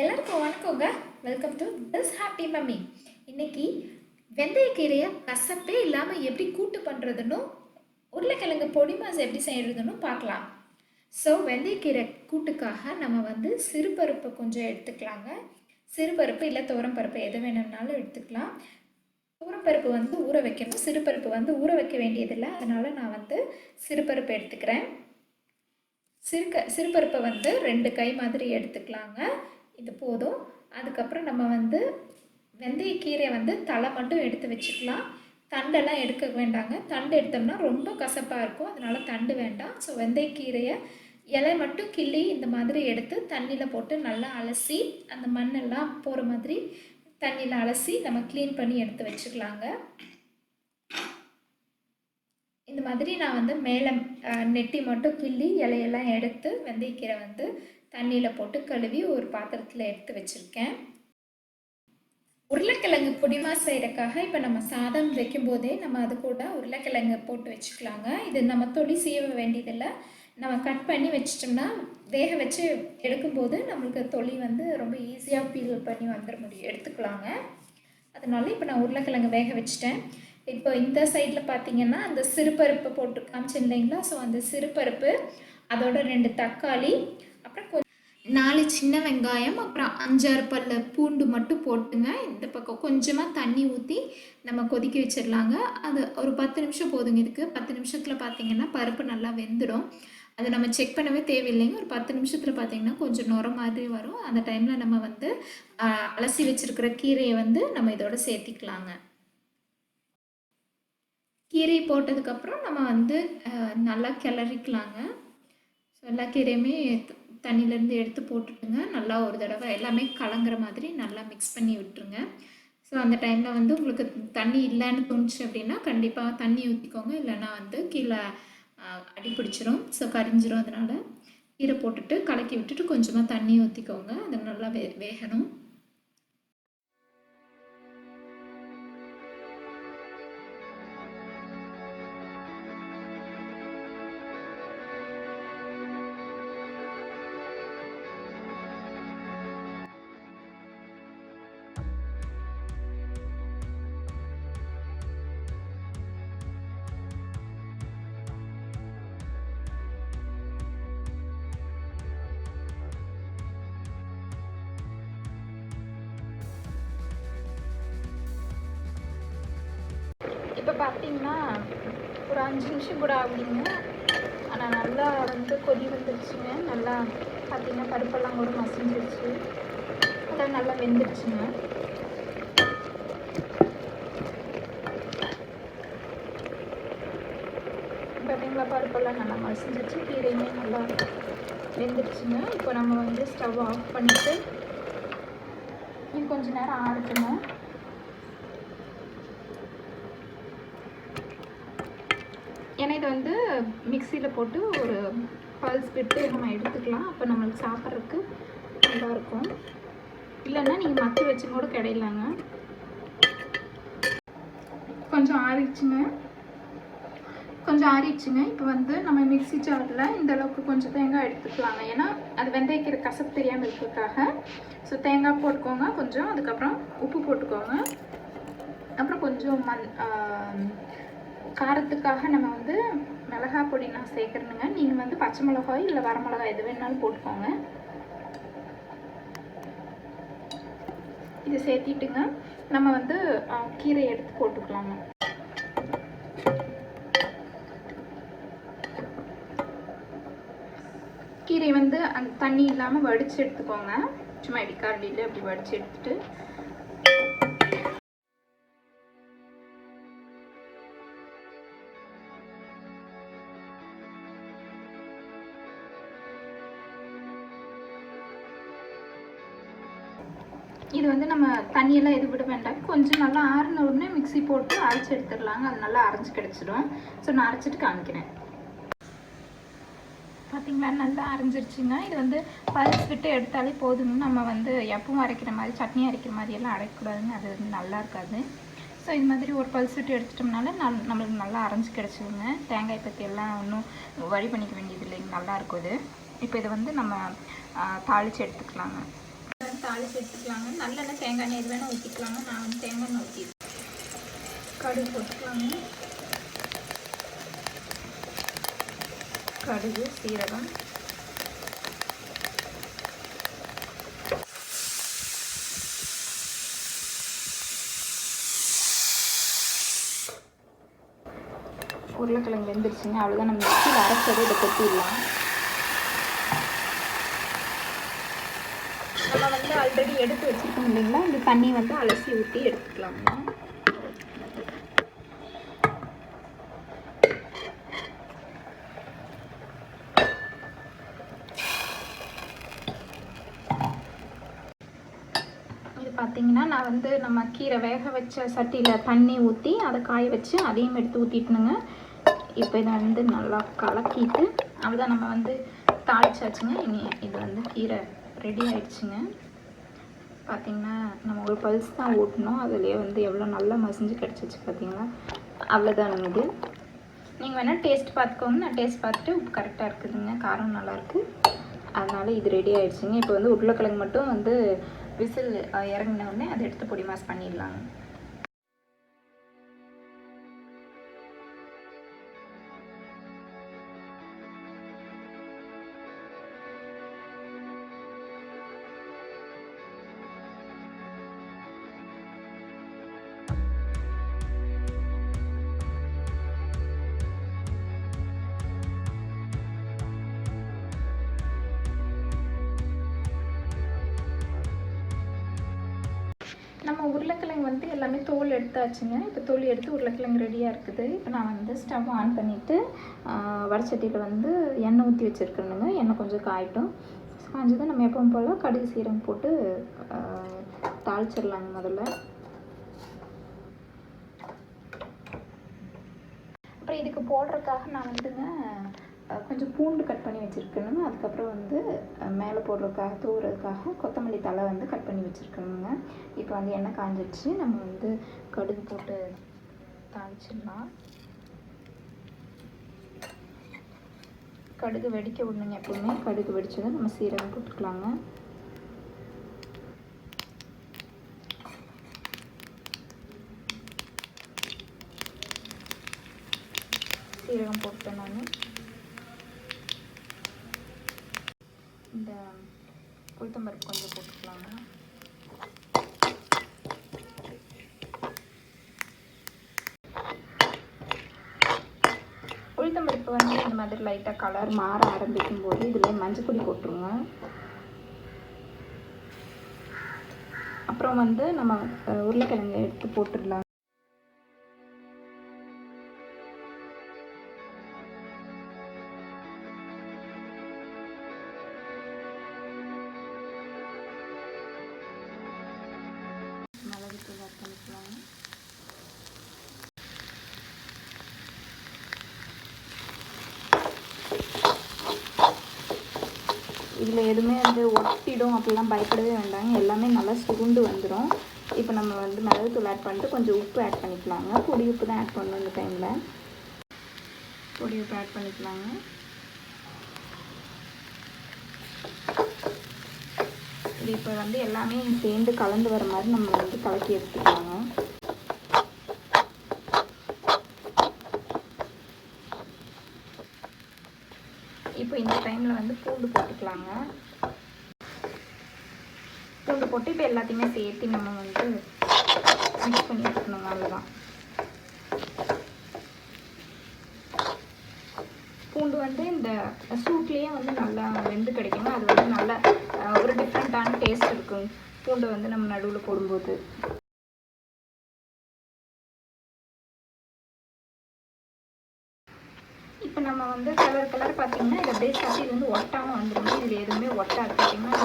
எல்லாருக்கும் வணக்கங்க. Welcome to thishappymommy. இன்னைக்கு வெந்தயக்கீரையை கசப்பே இல்லாமல் எப்படி கூட்டு பண்ணுறதுன்னு, உருளைக்கிழங்கு பொடிமாஸ் எப்படி செய்கிறதுன்னு பார்க்கலாம். ஸோ வெந்தயக்கீரை கூட்டுக்காக நம்ம சிறுபருப்பு கொஞ்சம் எடுத்துக்கலாங்க. சிறுபருப்பு இல்லை துவரம்பருப்பு எது வேணும்னாலும் எடுத்துக்கலாம். துவரம்பருப்பு ஊற வைக்கணும், சிறுபருப்பு ஊற வைக்க வேண்டியதில்லை. அதனால் நான் சிறுபருப்பு எடுத்துக்கிறேன். சிறுபருப்பை 2 கை மாதிரி எடுத்துக்கலாங்க. இது போதும். அதுக்கப்புறம் நம்ம வெந்தயக்கீரை தலை மட்டும் எடுத்து வச்சுக்கலாம். தண்டெல்லாம் எடுக்க வேண்டாங்க. தண்டு எடுத்தோம்னா ரொம்ப கசப்பாக இருக்கும், அதனால் தண்டு வேண்டாம். ஸோ வெந்தயக்கீரையை இலை மட்டும் கிள்ளி இந்த மாதிரி எடுத்து தண்ணியில் போட்டு நல்லா அலசி, அந்த மண்ணெல்லாம் போகிற மாதிரி தண்ணியில் அலசி நம்ம க்ளீன் பண்ணி எடுத்து வச்சுக்கலாங்க. இந்த மாதிரி நான் மேலே நெட்டி மட்டும் கிள்ளி இலையெல்லாம் எடுத்து வெந்தயக்கீரை தண்ணியில் போட்டு கழுவி ஒரு பாத்திரத்தில் எடுத்து வச்சுருக்கேன். உருளைக்கிழங்கு பொடிமா செய்கிறக்காக இப்போ நம்ம சாதம் வைக்கும்போதே நம்ம அது கூட உருளைக்கிழங்கு போட்டு வச்சுக்கலாங்க. இது நம்ம தொலி சீவ வேண்டியதில்லை. நம்ம கட் பண்ணி வச்சிட்டோம்னா வேக வச்சு எடுக்கும்போது நம்மளுக்கு தொலி ரொம்ப ஈஸியாக பீல் பண்ணி எடுத்துக்கலாங்க. அதனால இப்போ நான் உருளைக்கிழங்கு வேக வச்சுட்டேன். இப்போ இந்த சைடில் பார்த்தீங்கன்னா அந்த சிறுபருப்பு போட்டு காமிச்சேன் இல்லைங்களா? ஸோ அந்த சிறுபருப்பு, அதோட 2 தக்காளி, அப்புறம் 4 சின்ன வெங்காயம், அப்புறம் 5-6 பல்லு பூண்டு மட்டும் போட்டுங்க. இந்த பக்கம் கொஞ்சமாக தண்ணி ஊற்றி நம்ம கொதிக்க வச்சிடலாங்க. அது ஒரு 10 நிமிஷம் போதுங்க. இதுக்கு 10 நிமிஷத்தில் பார்த்தீங்கன்னா பருப்பு நல்லா வெந்துடும். அது நம்ம செக் பண்ணவே தேவையில்லைங்க. ஒரு 10 நிமிஷத்தில் பார்த்தீங்கன்னா கொஞ்சம் நுர மாதிரி வரும். அந்த டைமில் நம்ம அலசி வச்சுருக்கிற கீரையை நம்ம இதோட சேர்த்திக்கலாங்க. கீரை போட்டதுக்கப்புறம் நம்ம நல்லா கிளறிக்கலாங்க. ஸோ எல்லா கீரையுமே தண்ணியிலேருந்து எடுத்து போட்டுட்டுங்க. நல்லா ஒரு தடவை எல்லாமே கலங்குற மாதிரி நல்லா மிக்ஸ் பண்ணி விட்டுருங்க. ஸோ அந்த டைமில் உங்களுக்கு தண்ணி இல்லைன்னு தோணுச்சு அப்படின்னா கண்டிப்பாக தண்ணி ஊற்றிக்கோங்க. இல்லைன்னா கீழே அடி பிடிச்சிரும், ஸோ கரிஞ்சிரும். அதனால் கீரை போட்டுட்டு கலக்கி விட்டுட்டு கொஞ்சமாக தண்ணி ஊற்றிக்கோங்க. அது நல்லா வேகணும். இப்போ பார்த்தீங்கன்னா ஒரு 5 நிமிஷம் கூட ஆகுதுங்க. ஆனால் நல்லா கொதி வந்துருச்சுங்க. நல்லா பார்த்தீங்கன்னா பருப்பெல்லாம் கூட மசிஞ்சிருச்சு, அதெல்லாம் நல்லா வெந்துருச்சுங்க. பார்த்தீங்களா, பருப்பெல்லாம் நல்லா மசிஞ்சிருச்சு, கீரையுமே நல்லா வெந்துருச்சுங்க. இப்போ நம்ம ஸ்டவ் ஆஃப் பண்ணிவிட்டு இது கொஞ்சம் நேரம் ஆறட்டுங்க. ஏன்னா இது மிக்சியில் போட்டு ஒரு பல்ஸ் விட்டு நம்ம எடுத்துக்கலாம். அப்போ நம்மளுக்கு சாப்பிட்றதுக்கு நல்லாயிருக்கும். இல்லைன்னா நீங்கள் மத்து வச்சு கூட கிடையிலாங்க. கொஞ்சம் ஆறிடுச்சுங்க. இப்போ நம்ம மிக்சி ஜாரில் இந்த அளவுக்கு கொஞ்சம் தேங்காய் எடுத்துக்கலாங்க. ஏன்னா அது வெந்தயக்கீரை கசப்பு தெரியாமல் இருக்கிறதுக்காக. ஸோ தேங்காய் போட்டுக்கோங்க கொஞ்சம். அதுக்கப்புறம் உப்பு போட்டுக்கோங்க. அப்புறம் கொஞ்சம் காரத்துக்காக நம்ம மிளகாய் பொடி நான் சேர்க்குறேனுங்க. நீங்கள் பச்சை மிளகாய் இல்லை வரமிளகாய் எது வேணாலும் போட்டுக்கோங்க. இது சேர்த்திட்டுங்க நம்ம கீரை எடுத்து போட்டுக்கலாங்க. கீரை அந்த தண்ணி இல்லாமல் வடித்து எடுத்துக்கோங்க. சும்மா இடிக்காரடியில் அப்படி வடித்து எடுத்துட்டு இது நம்ம தண்ணியெல்லாம் எது விட வேண்டாம். கொஞ்சம் நல்லா ஆறின உடனே மிக்சி போட்டு அரைச்சி எடுத்துடலாங்க. அது நல்லா அரைச்சி கிடச்சிடும். ஸோ நான் அரைச்சிட்டு காமிக்கிறேன். பார்த்திங்களா, நல்லா அரைஞ்சிருச்சுங்க. இது பல்ஸ் விட்டு எடுத்தாலே போதுங்க. நம்ம எப்பவும் அரைக்கிற மாதிரி சட்னி அரைக்கிற மாதிரி எல்லாம் அரைக்கக்கூடாதுங்க. அது நல்லா இருக்காது. ஸோ இது மாதிரி ஒரு பல்ஸ் விட்டு எடுத்துட்டோம்னால நம்மளுக்கு நல்லா அரைஞ்சி கிடச்சிடுங்க. தேங்காய் பற்றி எல்லாம் ஒன்றும் வழி பண்ணிக்க வேண்டியது இல்லைங்க, நல்லாயிருக்கும் இது. இப்போ இதை நம்ம தாளித்து எடுத்துக்கலாங்க. தாளித்து எடுத்துக்கலாங்க. நல்லெண்ணெய் தேங்காய் எண்ணெய் எது வேணால் ஊற்றிக்கலாங்க. நான் வந்து தேங்காய் எண்ணெய் ஊற்றிடுவேன். கடுகு போட்டுக்கலாங்க. கடுகு, சீரகம், உருளைக்கிழங்கு வெந்துருச்சுங்க. அவ்வளோதான். நம்ம மிக்சியில் அரைச்சதை இதை கொட்டிடலாம். நம்ம வந்து ஆல்ரெடி எடுத்து வச்சுருக்கோம் இல்லைங்களா, இந்த தண்ணி வந்து அலசி ஊற்றி எடுத்துக்கலாங்க. இது பார்த்திங்கன்னா நான் வந்து நம்ம கீரை வேக வச்ச சட்டியில் தண்ணி ஊற்றி அதை காய வச்சு அதையும் எடுத்து ஊற்றிட்டுனுங்க. இப்போ இதை வந்து நல்லா கலக்கிட்டு அவ்வளோதான். நம்ம வந்து தாளிச்சாச்சுங்க. இனி இது வந்து கீரை ரெடி ஆகிடுச்சுங்க. பார்த்திங்கன்னா நம்ம ஒரு பல்ஸ் தான் ஊட்டணும். அதுலேயே வந்து எவ்வளோ நல்லா மசிஞ்சு கிடச்சிச்சு பார்த்திங்களா. அவ்வளோதானுங்க. இது நீங்கள் வேணால் டேஸ்ட் பார்த்துக்கோங்க. நான் டேஸ்ட் பார்த்துட்டு உப்பு கரெக்டாக இருக்குதுங்க, காரம் நல்லாயிருக்கு. அதனால் இது ரெடி ஆகிடுச்சுங்க. இப்போ வந்து உருளைக்கிழங்கு மட்டும் வந்து விசில் இறங்கின உடனே அதை எடுத்து பொடி மாஸ் பண்ணிடலாங்க. நம்ம உருளைக்கிழங்கு வந்து எல்லாமே தோல் எடுத்தாச்சுங்க. இப்போ தோல் எடுத்து உருளைக்கிழங்கு ரெடியாக இருக்குது. இப்போ நான் வந்து ஸ்டவ் ஆன் பண்ணிவிட்டு வடச்சட்டியில் வந்து எண்ணெய் ஊற்றி வச்சுருக்கணுங்க. எண்ணெய் கொஞ்சம் காயட்டும். காய்ஞ்சதும் நம்ம எப்பவும் போல் கடுகு சீரகம் போட்டு தாளிச்சிடலாங்க. முதல்ல அப்புறம் இதுக்கு போடுறதுக்காக நான் வந்துங்க கொஞ்சம் பூண்டு கட் பண்ணி வச்சுருக்கணுங்க. அதுக்கப்புறம் வந்து மேலே போடுறதுக்காக தூவுறதுக்காக கொத்தமல்லி தழை வந்து கட் பண்ணி வச்சுருக்கணுங்க. இப்போ வந்து எண்ணெய் காஞ்சிடுச்சு. நம்ம வந்து கடுகு போட்டு தாளிச்சிடலாம். கடுகு வெடிக்க விடணுங்க. எப்பவுமே கடுகு வெடிச்சதும் நம்ம சீரகம் போட்டுக்கலாங்க. சீரகம் போட்டேன் நான். இந்த உளுத்தம்பருப்பு கொஞ்சம் போட்டுக்கலாங்க. உளுத்தம்பருப்பு வந்து இந்த மாதிரி லைட்டாக கலர் மாற ஆரம்பிக்கும் போது இதில் மஞ்சள் பொடி போட்டுருங்க. அப்புறம் வந்து நம்ம உருளைக்கிழங்கு எடுத்து போட்டுடலாம். மிளகுத்தூள் ஆட் பண்ணிக்கலாம். இதில் எதுவுமே வந்து ஒட்டிடும் அப்படிலாம் பயப்படவே வேண்டாங்க. எல்லாமே நல்லா சுருண்டு வந்துடும். இப்போ நம்ம வந்து மிளகுத்தூள் ஆட் பண்ணிட்டு கொஞ்சம் உப்பு ஆட் பண்ணிக்கலாங்க. பொடி உப்பு தான் ஆட் பண்ணணும் இந்த டைமில். பொடி உப்பு ஆட் பண்ணிக்கலாங்க. இது இப்போ வந்து எல்லாமே சேர்ந்து கலந்து வர மாதிரி நம்ம வந்து கலக்கி எடுத்துக்கலாங்க. இப்போ இந்த டைமில் வந்து பூண்டு போட்டுக்கலாங்க. பூண்டு போட்டு இப்போ எல்லாத்தையுமே சேர்த்து நம்ம வந்து மிக்ஸ் பண்ணி எடுக்கணுங்க. அவ்வளோதான். பூண்டு வந்து இந்த சூட்லேயே வந்து நல்லா வெந்து கிடைக்குங்க. அது வந்து நல்லா ஒரு டிஃப்ரெண்ட்டான டேஸ்ட் இருக்கும் பூண்டு வந்து நம்ம நடுவில் போடும்போது. இப்போ நம்ம வந்து கலர் பார்த்திங்கன்னா இது அப்படியே சட்டி வந்து ஒட்டாமல் வந்துடுங்க. இதில் எதுவுமே ஒட்டாது. பார்த்திங்கன்னா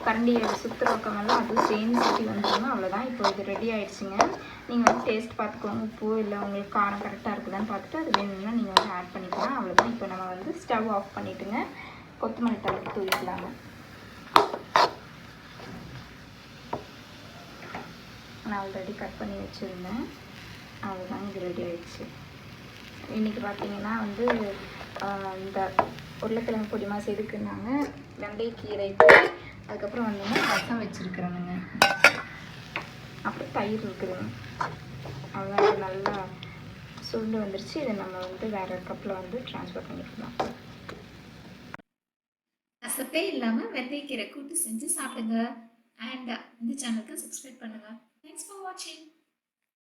கரண்டியை சுற்றுற பக்கமெல்லாம் அதுவும் சேர்ந்து சட்டி வந்துடுங்க. அவ்வளோதான். இப்போ இது ரெடி ஆகிடுச்சுங்க. நீங்கள் வந்து டேஸ்ட் பார்த்துக்கோங்க. உப்பு இல்லை உங்களுக்கு காரம் கரெக்டாக இருக்குதான்னு பார்த்துட்டு அது வேணும்னா நீங்கள் வந்து ஆட் பண்ணிக்கலாம். அவ்வளோதான். இப்போ நம்ம வந்து ஸ்டவ் ஆஃப் பண்ணிவிட்டுங்க கொத்தமல்லி தழை தூவிக்கலாங்க. நான் ஆல்ரெடி கட் பண்ணி வச்சுருந்தேன். அவ்வளோதான். இது ரெடி ஆகிடுச்சு. இன்றைக்கி பார்த்திங்கன்னா வந்து இந்த உருளைக்கிழங்கு பொடி மாஸ் எதுக்குன்னாங்க வெந்தயக்கீரைக்கு அதுக்கப்புறம் வந்துங்க ரசம் வச்சுருக்குறேனுங்க, அப்புறம் தயிர் இருக்குதுங்க. அவ்வளோதான், நல்லா சுருண்டு வந்துருச்சு. இதை நம்ம வந்து வேறு கப்பில் வந்து ட்ரான்ஸ்ஃபர் பண்ணிக்கலாம். கசப்பே இல்லாமல் வெந்தயக்கீரை கூட்டு செஞ்சு சாப்பிடுங்க. அண்ட் இந்த சேனலுக்கு சப்ஸ்கிரைப் பண்ணுங்கள். தேங்க்ஸ் ஃபார் வாட்சிங்.